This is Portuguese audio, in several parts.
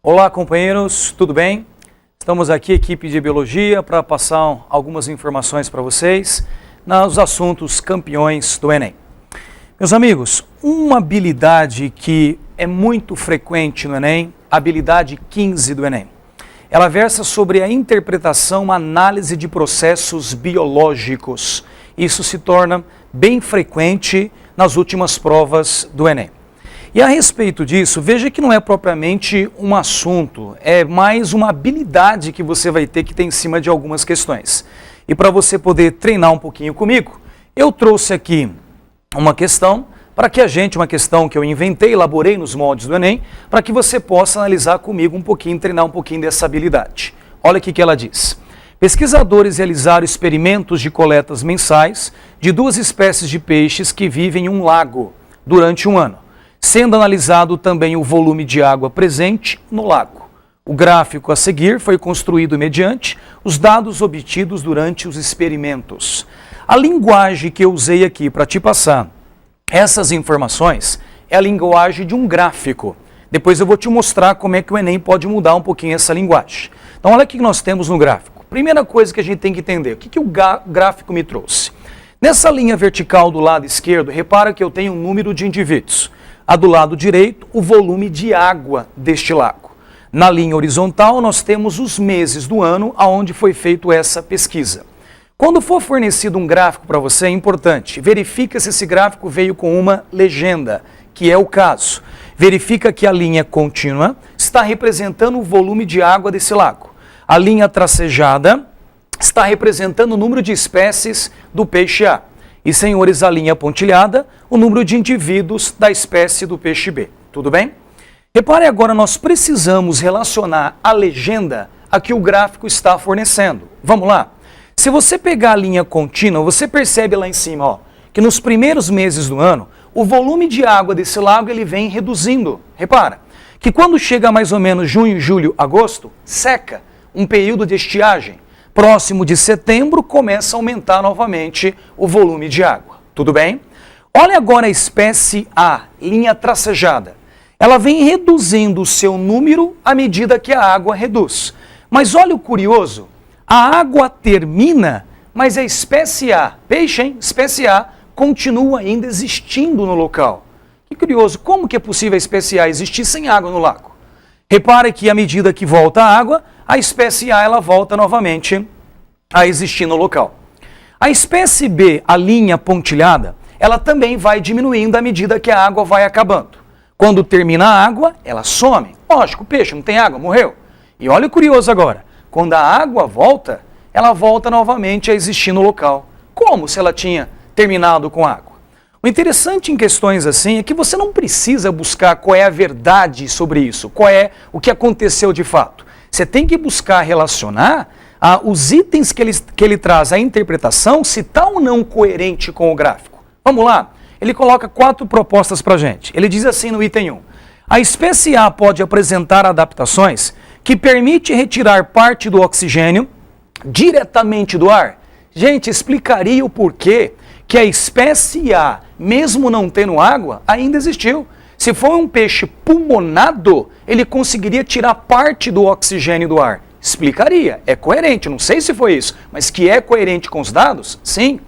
Olá, companheiros, tudo bem? Estamos aqui, equipe de Biologia, para passar algumas informações para vocês nos assuntos campeões do Enem. Meus amigos, uma habilidade que é muito frequente no Enem, a habilidade 15 do Enem. Ela versa sobre a interpretação, análise de processos biológicos. Isso se torna bem frequente nas últimas provas do Enem. E a respeito disso, veja que não é propriamente um assunto, é mais uma habilidade que você vai ter que ter em cima de algumas questões. E para você poder treinar um pouquinho comigo, eu trouxe aqui uma questão uma questão que eu inventei, elaborei nos moldes do Enem, para que você possa analisar comigo um pouquinho, treinar um pouquinho dessa habilidade. Olha o que ela diz. Pesquisadores realizaram experimentos de coletas mensais de duas espécies de peixes que vivem em um lago durante um ano, sendo analisado também o volume de água presente no lago. O gráfico a seguir foi construído mediante os dados obtidos durante os experimentos. A linguagem que eu usei aqui para te passar essas informações é a linguagem de um gráfico. Depois eu vou te mostrar como é que o Enem pode mudar um pouquinho essa linguagem. Então olha o que nós temos no gráfico. Primeira coisa que a gente tem que entender, o que o gráfico me trouxe? Nessa linha vertical do lado esquerdo, repara que eu tenho um número de indivíduos. A do lado direito, o volume de água deste lago. Na linha horizontal, nós temos os meses do ano onde foi feita essa pesquisa. Quando for fornecido um gráfico para você, é importante, verifica se esse gráfico veio com uma legenda, que é o caso. Verifica que a linha contínua está representando o volume de água desse lago. A linha tracejada está representando o número de espécies do peixe A. E, senhores, a linha pontilhada, o número de indivíduos da espécie do peixe B. Tudo bem? Repare agora, nós precisamos relacionar a legenda a que o gráfico está fornecendo. Vamos lá? Se você pegar a linha contínua, você percebe lá em cima, ó, que nos primeiros meses do ano, o volume de água desse lago ele vem reduzindo. Repara, que quando chega mais ou menos junho, julho, agosto, seca, um período de estiagem. Próximo de setembro, começa a aumentar novamente o volume de água. Tudo bem? Olha agora a espécie A, linha tracejada. Ela vem reduzindo o seu número à medida que a água reduz. Mas olha o curioso, a água termina, mas a espécie A, peixe, hein? Espécie A, continua ainda existindo no local. Que curioso, como que é possível a espécie A existir sem água no lago? Repare que à medida que volta a água, a espécie A ela volta novamente a existir no local. A espécie B, a linha pontilhada, ela também vai diminuindo à medida que a água vai acabando. Quando termina a água, ela some. Lógico, o peixe não tem água, morreu. E olha o curioso agora, quando a água volta, ela volta novamente a existir no local. Como se ela tinha terminado com água? O interessante em questões assim é que você não precisa buscar qual é a verdade sobre isso, qual é o que aconteceu de fato. Você tem que buscar relacionar os itens que ele traz, a interpretação, se está ou não coerente com o gráfico. Vamos lá? Ele coloca 4 propostas para a gente. Ele diz assim no item 1. A espécie A pode apresentar adaptações que permite retirar parte do oxigênio diretamente do ar. Gente, explicaria o porquê que a espécie A, mesmo não tendo água, ainda existiu. Se for um peixe pulmonado, ele conseguiria tirar parte do oxigênio do ar. Explicaria, é coerente, não sei se foi isso, mas que é coerente com os dados, sim.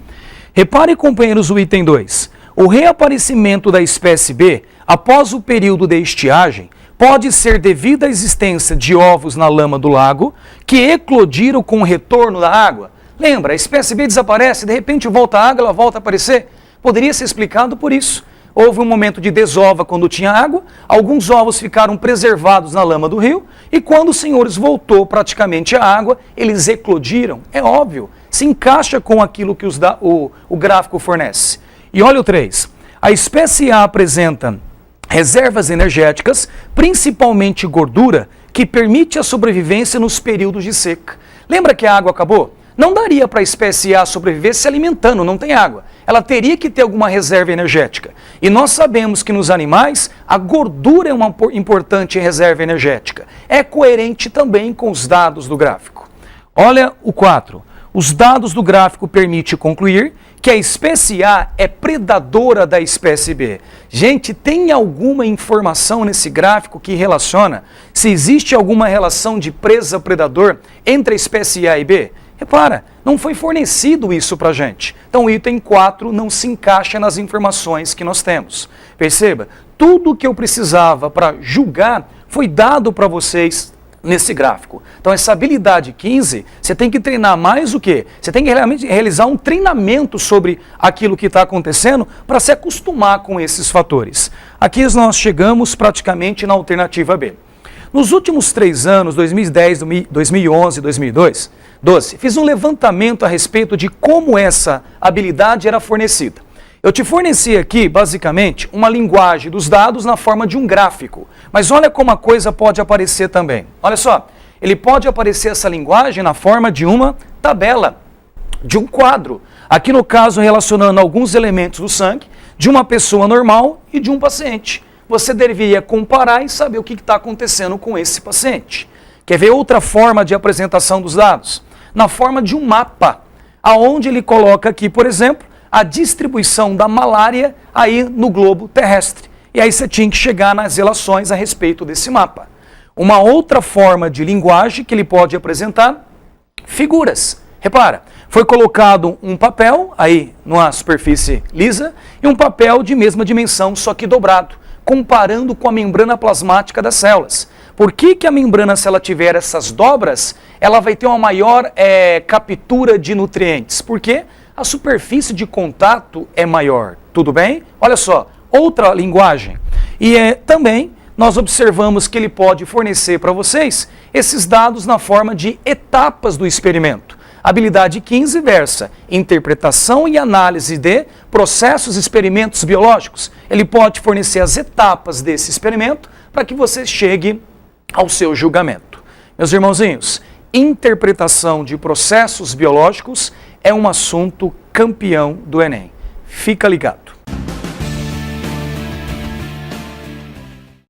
Repare, companheiros, o item 2. O reaparecimento da espécie B, após o período de estiagem, pode ser devido à existência de ovos na lama do lago que eclodiram com o retorno da água. Lembra, a espécie B desaparece, de repente volta a água, ela volta a aparecer. Poderia ser explicado por isso. Houve um momento de desova quando tinha água, alguns ovos ficaram preservados na lama do rio, e quando os senhores voltou praticamente a água, eles eclodiram. É óbvio, se encaixa com aquilo que o gráfico fornece. E olha o 3. A espécie A apresenta reservas energéticas, principalmente gordura, que permite a sobrevivência nos períodos de seca. Lembra que a água acabou? Não daria para a espécie A sobreviver se alimentando, não tem água. Ela teria que ter alguma reserva energética. E nós sabemos que nos animais, a gordura é uma importante reserva energética. É coerente também com os dados do gráfico. Olha o 4. Os dados do gráfico permitem concluir que a espécie A é predadora da espécie B. Gente, tem alguma informação nesse gráfico que relaciona se existe alguma relação de presa-predador entre a espécie A e B? Repara, não foi fornecido isso para a gente. Então o item 4 não se encaixa nas informações que nós temos. Perceba, tudo o que eu precisava para julgar foi dado para vocês nesse gráfico. Então essa habilidade 15, você tem que treinar mais o quê? Você tem que realmente realizar um treinamento sobre aquilo que está acontecendo para se acostumar com esses fatores. Aqui nós chegamos praticamente na alternativa B. Nos últimos 3 anos, 2010, 2011 e 2012, fiz um levantamento a respeito de como essa habilidade era fornecida. Eu te forneci aqui, basicamente, uma linguagem dos dados na forma de um gráfico. Mas olha como a coisa pode aparecer também. Olha só, ele pode aparecer essa linguagem na forma de uma tabela, de um quadro. Aqui no caso, relacionando alguns elementos do sangue, de uma pessoa normal e de um paciente. Você deveria comparar e saber o que está acontecendo com esse paciente. Quer ver outra forma de apresentação dos dados? Na forma de um mapa, aonde ele coloca aqui, por exemplo, a distribuição da malária aí no globo terrestre. E aí você tinha que chegar nas relações a respeito desse mapa. Uma outra forma de linguagem que ele pode apresentar, figuras. Repara, foi colocado um papel aí numa superfície lisa e um papel de mesma dimensão, só que dobrado, comparando com a membrana plasmática das células. Por que a membrana, se ela tiver essas dobras, ela vai ter uma maior captura de nutrientes? Por quê? A superfície de contato é maior, tudo bem? Olha só, outra linguagem. E também nós observamos que ele pode fornecer para vocês esses dados na forma de etapas do experimento. Habilidade 15 versa interpretação e análise de processos e experimentos biológicos. Ele pode fornecer as etapas desse experimento para que você chegue ao seu julgamento. Meus irmãozinhos, interpretação de processos biológicos é um assunto campeão do Enem. Fica ligado.